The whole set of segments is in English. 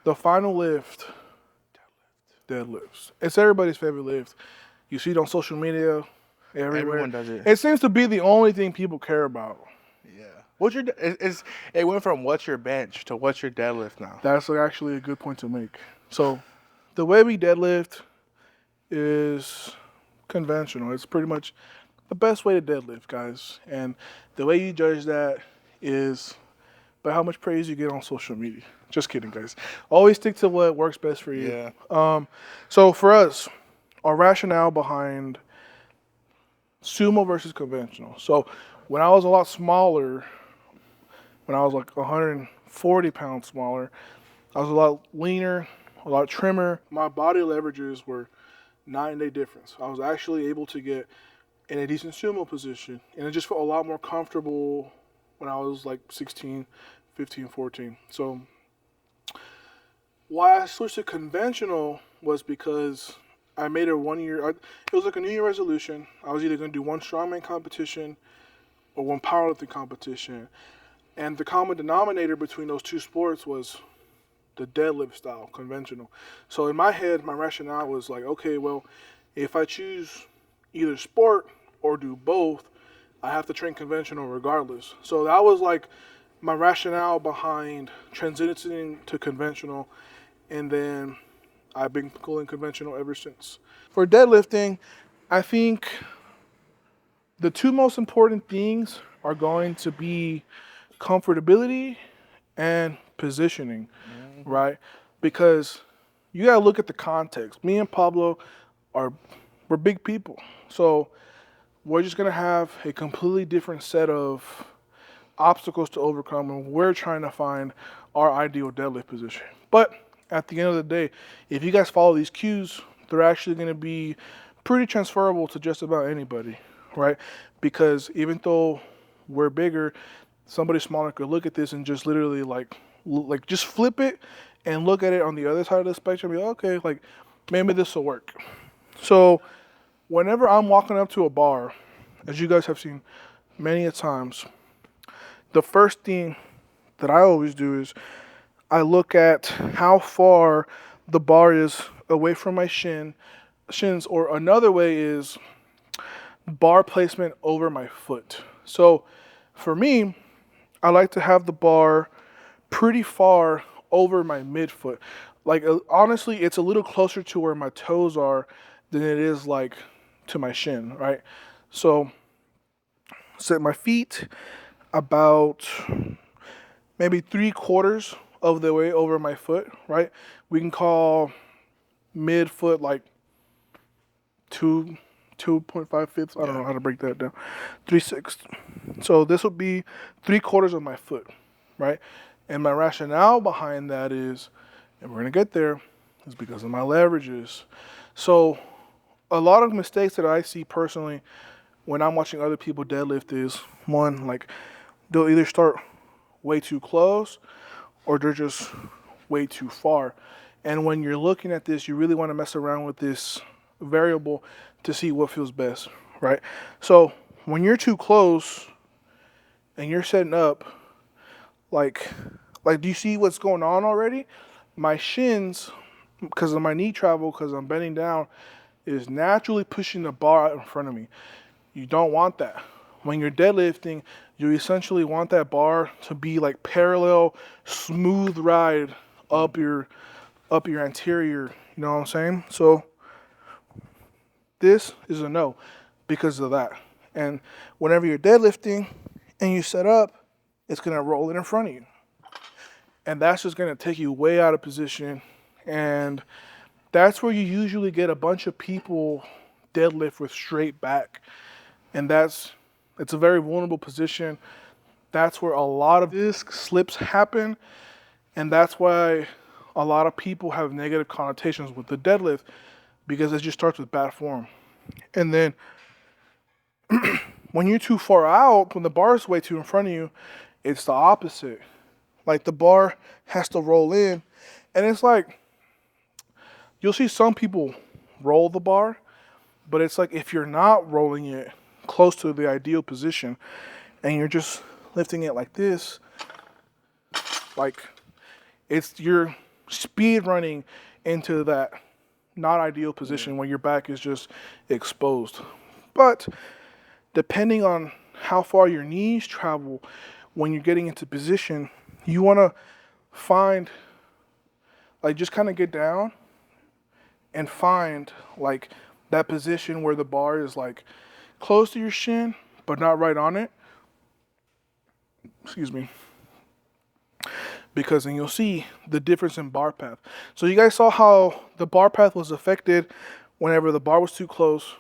The final lift, deadlifts. It's everybody's favorite lift. You see it on social media, everywhere. Everyone does it. It seems to be the only thing people care about. Yeah. What's your? It went from what's your bench to what's your deadlift now. That's actually a good point to make. So, the way we deadlift is conventional. It's pretty much the best way to deadlift, guys. And the way you judge that is by how much praise you get on social media. Just kidding, guys. Always stick to what works best for you. Yeah. So for us, our rationale behind sumo versus conventional. So when I was a lot smaller, when I was like 140 pounds smaller, I was a lot leaner, a lot trimmer. My body leverages were night and day difference. I was actually able to get in a decent sumo position, and it just felt a lot more comfortable when I was like 16, 15, 14. So why I switched to conventional was because I made a 1 year, it was like a New Year resolution. I was either going to do one strongman competition or one powerlifting competition. And the common denominator between those two sports was the deadlift style, conventional. So in my head, my rationale was like, okay, well, if I choose either sport or do both, I have to train conventional regardless. So that was like my rationale behind transitioning to conventional, and then I've been going conventional ever since. For deadlifting, I think the two most important things are going to be comfortability and positioning, right? Because you gotta look at the context. Me and Pablo we're big people, so we're just gonna have a completely different set of obstacles to overcome, and we're trying to find our ideal deadlift position. But at the end of the day, if you guys follow these cues, they're actually going to be pretty transferable to just about anybody, right? Because even though we're bigger, somebody smaller could look at this and just literally like just flip it and look at it on the other side of the spectrum and be like, okay, like maybe this will work. So whenever I'm walking up to a bar, as you guys have seen many a times, the first thing that I always do is I look at how far the bar is away from my shins, or another way is bar placement over my foot. So for me, I like to have the bar pretty far over my midfoot. Like honestly, it's a little closer to where my toes are than it is like to my shin, right? So set my feet about maybe 3/4 of the way over my foot, right? We can call midfoot like 2.5 fifths. I don't know how to break that down. 3/6. So this would be 3/4 of my foot, right? And my rationale behind that is, and we're gonna get there, is because of my leverages. So a lot of mistakes that I see personally when I'm watching other people deadlift is, one, like they'll either start way too close or they're just way too far. And when you're looking at this, you really want to mess around with this variable to see what feels best, right? So when you're too close and you're setting up, like do you see what's going on already? My shins, because of my knee travel, because I'm bending down, is naturally pushing the bar out in front of me. You don't want that. When you're deadlifting, you essentially want that bar to be like parallel, smooth ride up your anterior, you know what I'm saying? So this is a no because of that. And whenever you're deadlifting and you set up, it's gonna roll it in front of you. And that's just gonna take you way out of position. And that's where you usually get a bunch of people deadlift with straight back. And it's a very vulnerable position. That's where a lot of disc slips happen. And that's why a lot of people have negative connotations with the deadlift, because it just starts with bad form. And then when you're too far out, when the bar is way too in front of you, it's the opposite. Like the bar has to roll in. And it's like, you'll see some people roll the bar, but it's like if you're not rolling it close to the ideal position and you're just lifting it like this, like you're speed running into that not ideal position when your back is just exposed. But depending on how far your knees travel when you're getting into position, you want to find, like, just kind of get down and find like that position where the bar is like close to your shin but not right on it. Excuse me. Because then you'll see the difference in bar path. So you guys saw how the bar path was affected whenever the bar was too close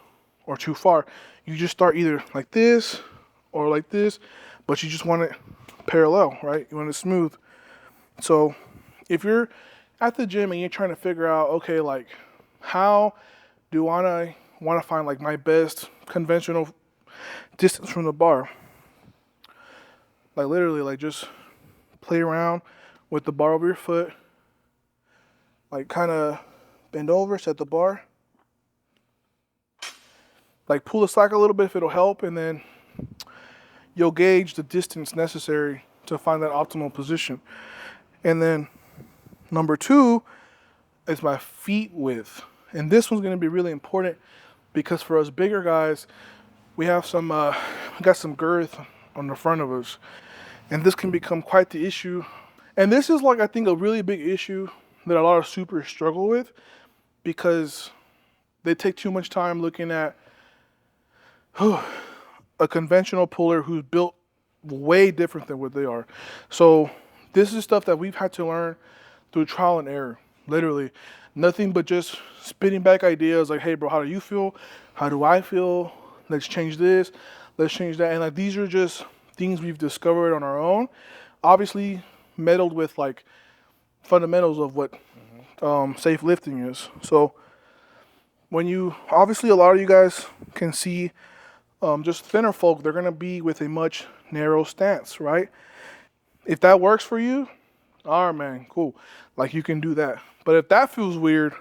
or too far. You just start either like this or like this, but you just want it parallel, right? You want it smooth. So if you're at the gym and you're trying to figure out, okay, like, how do I want to find like my best conventional distance from the bar? Like, literally, like, just play around with the bar over your foot. Like, kind of bend over, set the bar. Like, pull the slack a little bit if it'll help, and then you'll gauge the distance necessary to find that optimal position. And then number 2 is my feet width. And this one's going to be really important because for us bigger guys, we have some, we got some girth on the front of us. And this can become quite the issue. And this is, like, I think a really big issue that a lot of supers struggle with because they take too much time looking at a conventional puller who's built way different than what they are. So this is stuff that we've had to learn through trial and error, literally. Nothing but just spitting back ideas like, hey bro, how do you feel? How do I feel? Let's change this, let's change that. And like, these are just things we've discovered on our own. Obviously meddled with like fundamentals of what safe lifting is. So when you, obviously a lot of you guys can see just thinner folk, they're gonna be with a much narrow stance, right? If that works for you, all right, man, cool. Like, you can do that. But if that feels weird,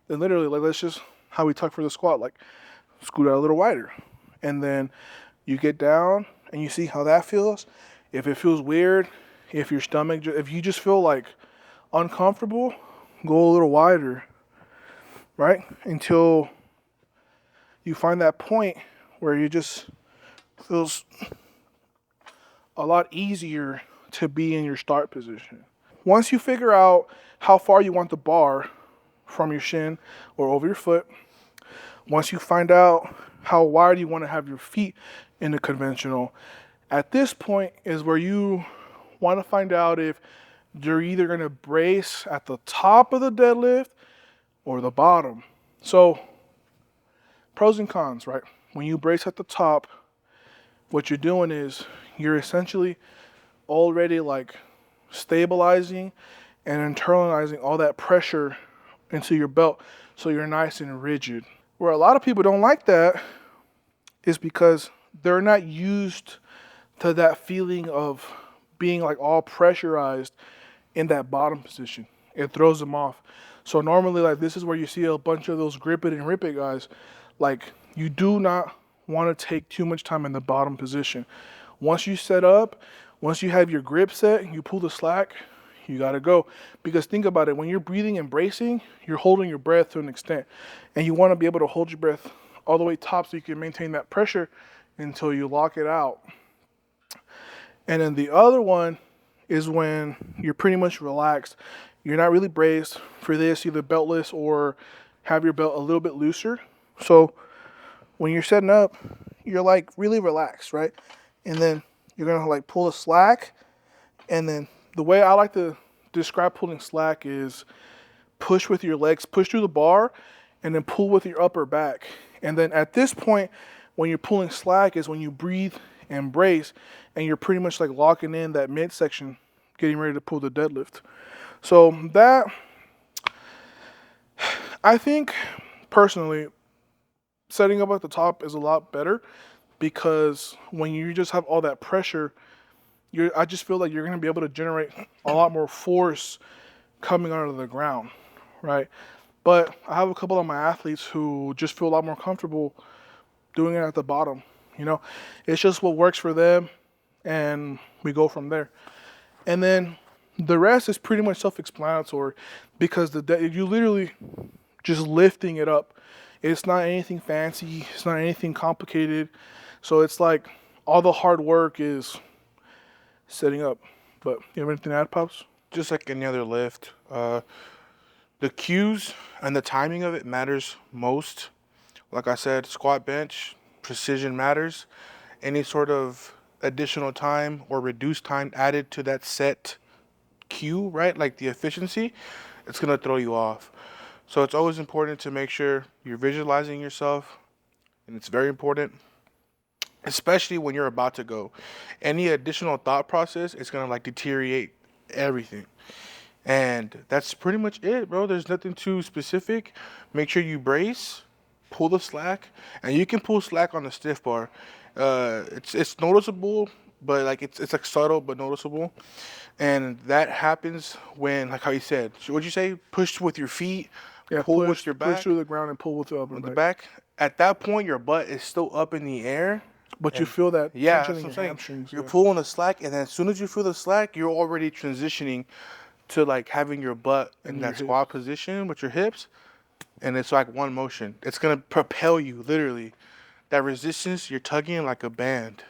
then literally, like, let's just, how we tuck for the squat, like, scoot out a little wider. And then you get down and you see how that feels. If it feels weird, if your stomach, if you just feel like uncomfortable, go a little wider, right? Until you find that point where you just feels a lot easier to be in your start position. Once you figure out how far you want the bar from your shin or over your foot, once you find out how wide you want to have your feet in the conventional, at this point is where you want to find out if you're either going to brace at the top of the deadlift or the bottom. So, pros and cons, right? When you brace at the top, what you're doing is you're essentially already like stabilizing and internalizing all that pressure into your belt so you're nice and rigid. Where a lot of people don't like that is because they're not used to that feeling of being like all pressurized in that bottom position. It throws them off. So normally, like, this is where you see a bunch of those grip it and rip it guys. Like, you do not want to take too much time in the bottom position. Once you set up, once you have your grip set, you pull the slack, you gotta go. Because think about it, when you're breathing and bracing, you're holding your breath to an extent. And you wanna be able to hold your breath all the way top so you can maintain that pressure until you lock it out. And then the other one is when you're pretty much relaxed. You're not really braced for this, either beltless or have your belt a little bit looser. So when you're setting up, you're like really relaxed, right? And then you're gonna like pull a slack. And then the way I like to describe pulling slack is push with your legs, push through the bar, and then pull with your upper back. And then at this point, when you're pulling slack is when you breathe and brace, and you're pretty much like locking in that midsection, getting ready to pull the deadlift. So that, I think personally, setting up at the top is a lot better because when you just have all that pressure, I just feel like you're going to be able to generate a lot more force coming out of the ground, right? But I have a couple of my athletes who just feel a lot more comfortable doing it at the bottom. You know, it's just what works for them, and we go from there. And then The rest is pretty much self-explanatory because you literally just lifting it up. It's not anything fancy. It's not anything complicated. So it's like all the hard work is setting up. But you have anything to add, Pops? Just like any other lift, the cues and the timing of it matters most. Like I said, squat bench, precision matters. Any sort of additional time or reduced time added to that set cue, right? Like the efficiency, it's going to throw you off. So it's always important to make sure you're visualizing yourself, and it's very important, especially when you're about to go. Any additional thought process is going to like deteriorate everything. And that's pretty much it, bro. There's nothing too specific. Make sure you brace, pull the slack, and you can pull slack on the stiff bar. It's noticeable, but like it's like subtle but noticeable. And that happens when, like how you said, what'd you say? Push with your feet, Yeah, pull with your back, push through the ground and pull with the upper with the back. back. At that point, your butt is still up in the air. But you feel that Yeah, tension that's in what your I'm saying. hamstrings. You're Yeah. pulling the slack, and then as soon as you feel the slack, you're already transitioning to like having your butt in And that your squat position with your hips, and it's like one motion. It's gonna propel you literally. That resistance, you're tugging like a band.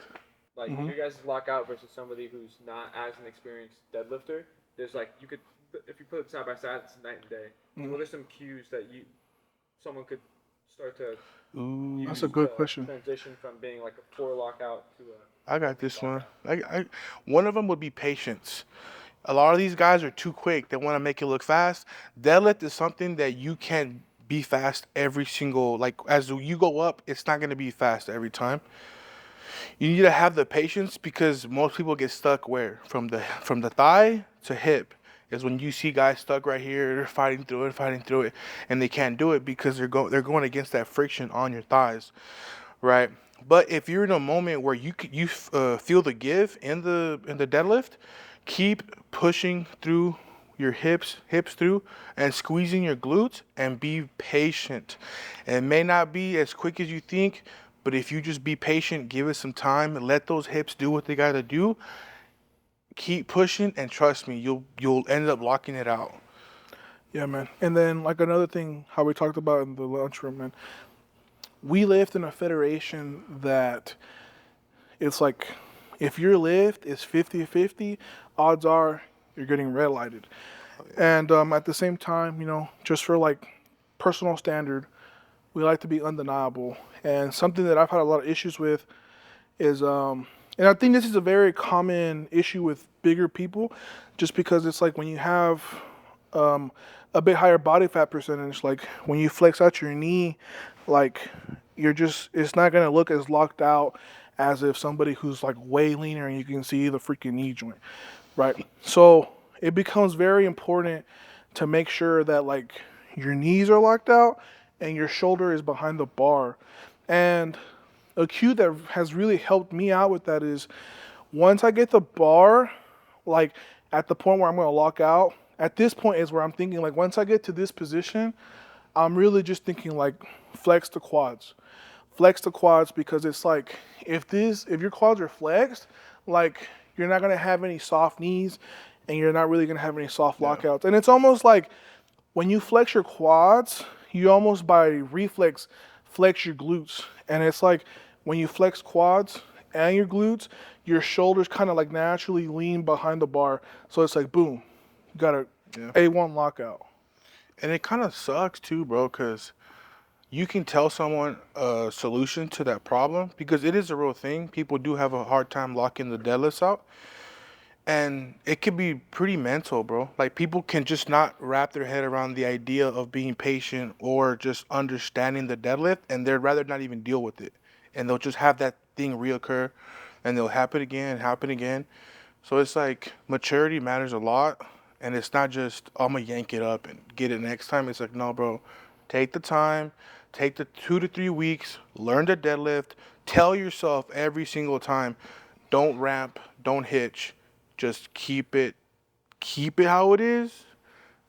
Like your guys' lockout versus somebody who's not as an experienced deadlifter. There's like you could, if you put it side by side, it's night and day. What are some cues that someone could start to Ooh, That's a good to question. transition from being like a 4 lockout to a I got this one. One of them would be patience. A lot of these guys are too quick. They want to make it look fast. Deadlift is something that you can be fast every single, like as you go up, it's not going to be fast every time. You need to have the patience because most people get stuck where? From the thigh to hip is when you see guys stuck right here, they're fighting through it, and they can't do it because they're going against that friction on your thighs, right? But if you're in a moment where you feel the give in the deadlift, keep pushing through your hips through, and squeezing your glutes, and be patient. It may not be as quick as you think, but if you just be patient, give it some time, and let those hips do what they gotta do, keep pushing, and trust me, you'll end up locking it out. Yeah, man. And then like another thing, how we talked about in the lunchroom, man. We lift in a federation that it's like if your lift is 50-50, odds are you're getting red lighted. And at the same time, just for like personal standard, we like to be undeniable. And something that I've had a lot of issues with is, and I think this is a very common issue with bigger people, just because it's like when you have a bit higher body fat percentage, like when you flex out your knee, like it's not gonna look as locked out as if somebody who's like way leaner and you can see the freaking knee joint, right? So it becomes very important to make sure that like your knees are locked out and your shoulder is behind the bar. And a cue that has really helped me out with that is once I get the bar, like at the point where I'm gonna lock out, at this point is where I'm thinking like once I get to this position, I'm really just thinking like flex the quads. Flex the quads because it's like if your quads are flexed, like you're not gonna have any soft knees and you're not really gonna have any soft lockouts. And it's almost like when you flex your quads, you almost by reflex flex your glutes. And it's like when you flex quads and your glutes, your shoulders kind of like naturally lean behind the bar. So it's like boom, you got a A1 lockout. And it kind of sucks too, bro, because you can tell someone a solution to that problem because it is a real thing. People do have a hard time locking the deadlifts out. And it could be pretty mental, bro. Like people can just not wrap their head around the idea of being patient or just understanding the deadlift, and they'd rather not even deal with it. And they'll just have that thing reoccur, and they'll happen again. So it's like maturity matters a lot, and it's not just I'm gonna yank it up and get it next time. It's like no, bro, take the time, take the 2 to 3 weeks, learn the deadlift. Tell yourself every single time, don't ramp, don't hitch, just keep it how it is,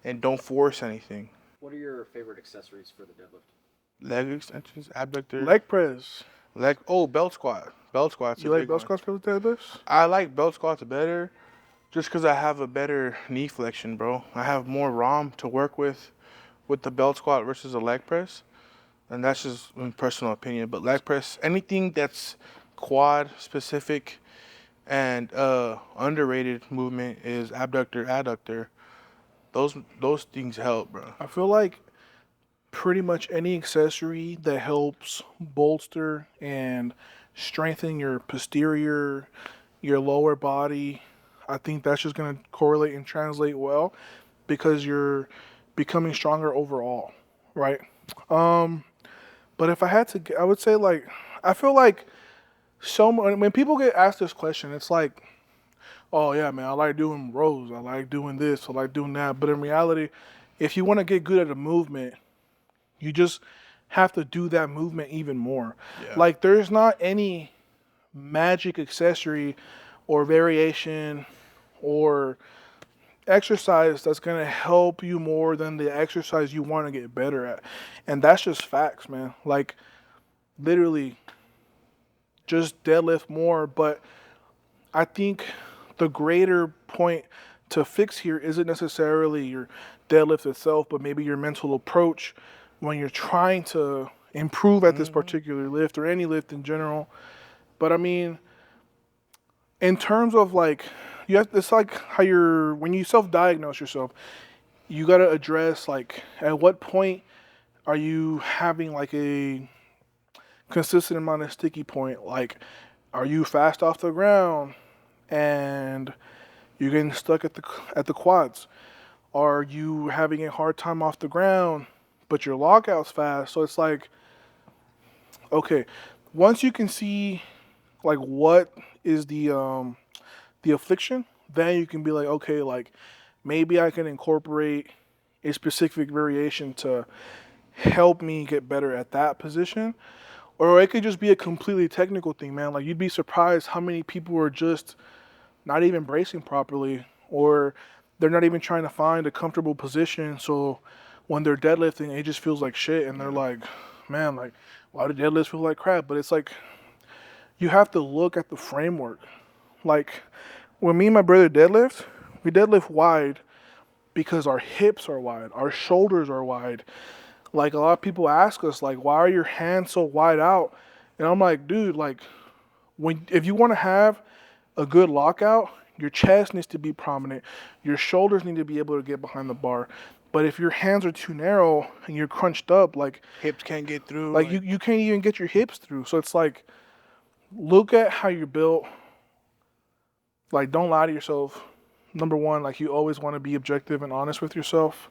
and don't force anything. What are your favorite accessories for the deadlift? Leg extensions, abductor, Leg press. belt squat. Belt squat's a You like big belt one. squats for the deadlifts? I like belt squats better. Just because I have a better knee flexion, bro. I have more ROM to work with the belt squat versus a leg press. And that's just my personal opinion. But leg press, anything that's quad specific and underrated movement is abductor, adductor. Those things help, bro. I feel like pretty much any accessory that helps bolster and strengthen your posterior, your lower body, I think that's just going to correlate and translate well because you're becoming stronger overall, right? But if I had to, I would say like, I feel like when people get asked this question, it's like, oh yeah, man, I like doing rows, I like doing this, I like doing that. But in reality, if you want to get good at a movement, you just have to do that movement even more. Yeah. Like there's not any magic accessory or variation or exercise that's going to help you more than the exercise you want to get better at. And that's just facts, man. Like literally just deadlift more, but I think the greater point to fix here isn't necessarily your deadlift itself, but maybe your mental approach when you're trying to improve at this particular lift or any lift in general. But I mean, in terms of like, it's like how when you self-diagnose yourself, you got to address like at what point are you having like a consistent amount of sticky point? Like, are you fast off the ground and you're getting stuck at the quads? Are you having a hard time off the ground, but your lockout's fast? So it's like, okay, once you can see like what is the affliction, then you can be like, okay, like maybe I can incorporate a specific variation to help me get better at that position. Or it could just be a completely technical thing, man. Like you'd be surprised how many people are just not even bracing properly, or they're not even trying to find a comfortable position. So when they're deadlifting, it just feels like shit. And they're like, man, like, why do deadlifts feel like crap? But it's like, you have to look at the framework. Like when me and my brother deadlift, we deadlift wide because our hips are wide, our shoulders are wide. Like a lot of people ask us, like, why are your hands so wide out? And I'm like, dude, like, if you want to have a good lockout, your chest needs to be prominent. Your shoulders need to be able to get behind the bar. But if your hands are too narrow and you're crunched up, like Hips can't get through. like you can't even get your hips through. So it's like, look at how you're built. Like, don't lie to yourself. Number one, like you always want to be objective and honest with yourself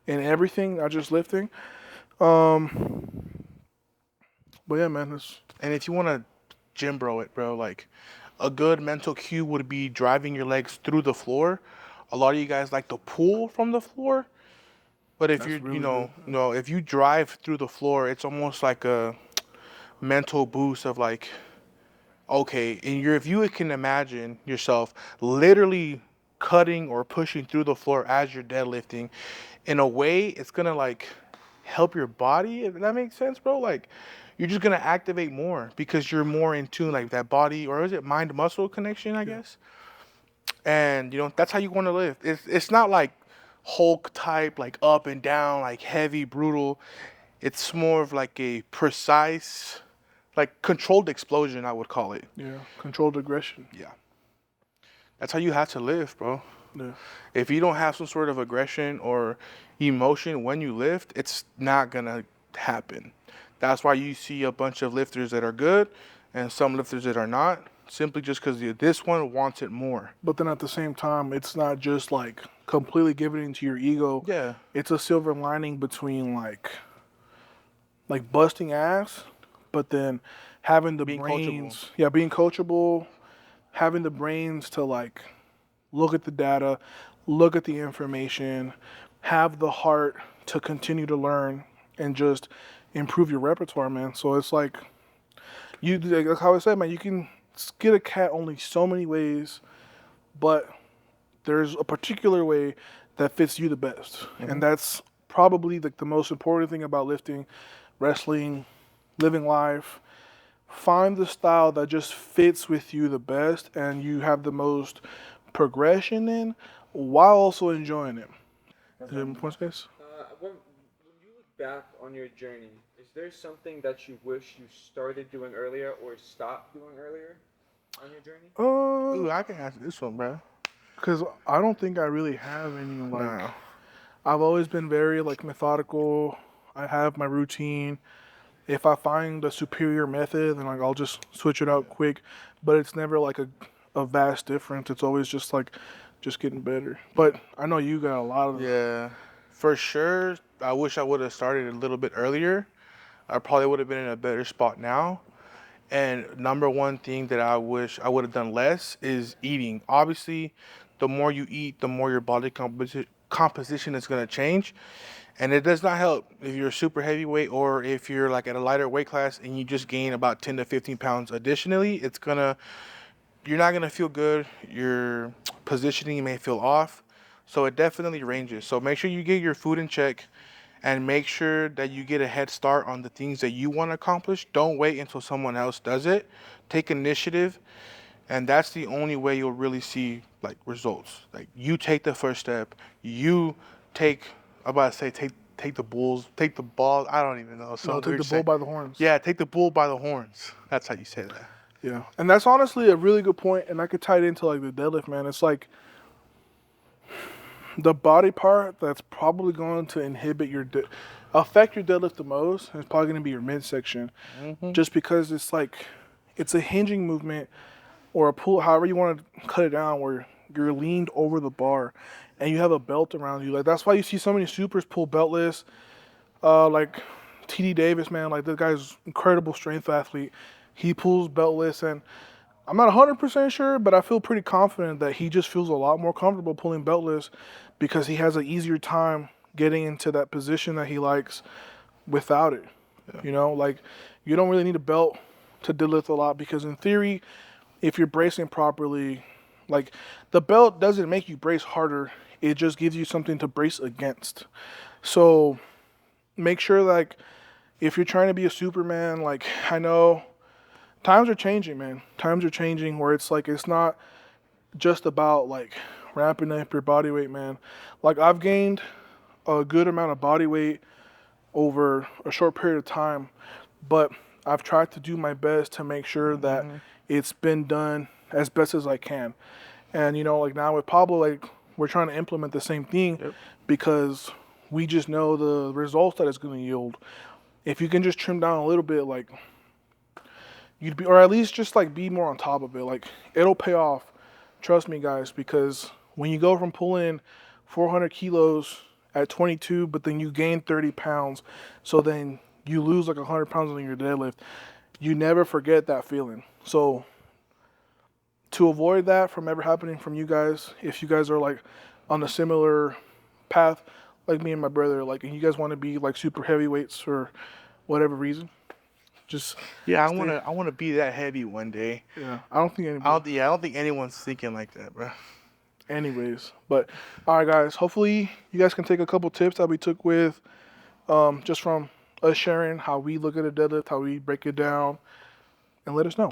in everything, not just lifting. But yeah, man. And if you want to gym bro it, bro, like a good mental cue would be driving your legs through the floor. A lot of you guys like to pull from the floor. But if you're, really if you drive through the floor, it's almost like a mental boost of like, okay, if you can imagine yourself literally cutting or pushing through the floor as you're deadlifting, in a way, it's gonna like help your body, if that makes sense, bro. Like, you're just gonna activate more because you're more in tune, like that body, or is it mind muscle connection, I guess. And that's how you want to lift. It's not like Hulk type, like up and down, like heavy, brutal. It's more of like a precise, like controlled explosion, I would call it. Yeah, controlled aggression. Yeah. That's how you have to lift, bro. Yeah. If you don't have some sort of aggression or emotion when you lift, it's not gonna happen. That's why you see a bunch of lifters that are good and some lifters that are not, simply just because this one wants it more. But then at the same time, it's not just like completely giving into your ego. Yeah. It's a silver lining between like busting ass, but then having the Being brains. coachable. Yeah, being coachable, having the brains to like look at the data, look at the information, have the heart to continue to learn and just improve your repertoire, man. So it's like like how I said, man, you can skin a cat only so many ways, but there's a particular way that fits you the best. Mm-hmm. And that's probably like the most important thing about lifting, wrestling, living life. Find the style that just fits with you the best and you have the most progression in while also enjoying it. Is there any points, guys? When you look back on your journey, is there something that you wish you started doing earlier or stopped doing earlier on your journey? Ooh, I can answer this one, bro. Because I don't think I really have any like. No. I've always been very like methodical. I have my routine. If I find a superior method, then like I'll just switch it out quick. But it's never like a vast difference. It's always just like just getting better. But I know you got a lot of Yeah, for sure. I wish I would have started a little bit earlier. I probably would have been in a better spot now. And number one thing that I wish I would have done less is eating. Obviously, the more you eat, the more your body composition is going to change. And it does not help if you're super heavyweight or if you're like at a lighter weight class and you just gain about 10 to 15 pounds additionally. You're not going to feel good. Your positioning may feel off. So it definitely ranges. So make sure you get your food in check and make sure that you get a head start on the things that you want to accomplish. Don't wait until someone else does it. Take initiative, and that's the only way you'll really see like results. Like you take the first step. You take I'm about to say take the ball. I don't even know. no, take the bull by the horns. Yeah, take the bull by the horns. That's how you say that. Yeah, and that's honestly a really good point, and I could tie it into like the deadlift, man. It's like the body part that's probably going to affect your deadlift the most is probably going to be your midsection, just because it's a hinging movement or a pull, however you want to cut it down, where you're leaned over the bar, and you have a belt around you. Like that's why you see so many supers pull beltless, like TD Davis, man. Like this guy's incredible strength athlete. He pulls beltless, and I'm not 100% sure, but I feel pretty confident that he just feels a lot more comfortable pulling beltless because he has an easier time getting into that position that he likes without it. Yeah. You know, like you don't really need a belt to deadlift a lot because in theory, if you're bracing properly, like the belt doesn't make you brace harder. It just gives you something to brace against. So make sure like if you're trying to be a Superman, like I know times are changing, man. Times are changing where it's like it's not just about like ramping up your body weight, man. Like I've gained a good amount of body weight over a short period of time, but I've tried to do my best to make sure that it's been done as best as I can. And you know, like now with Pablo, like we're trying to implement the same thing because we just know the results that it's going to yield. If you can just trim down a little bit, like you'd be, or at least just like be more on top of it. Like it'll pay off. Trust me, guys, because when you go from pulling 400 kilos at 22, but then you gain 30 pounds, so then you lose like 100 pounds on your deadlift, you never forget that feeling. So to avoid that from ever happening from you guys, if you guys are like on a similar path, like me and my brother, like, and you guys want to be like super heavyweights for whatever reason, just I want to be that heavy one day. Yeah, I don't think anybody. I don't think anyone's thinking like that, bro. Anyways, but all right, guys. Hopefully, you guys can take a couple tips that we took with, just from us sharing how we look at a deadlift, how we break it down, and let us know.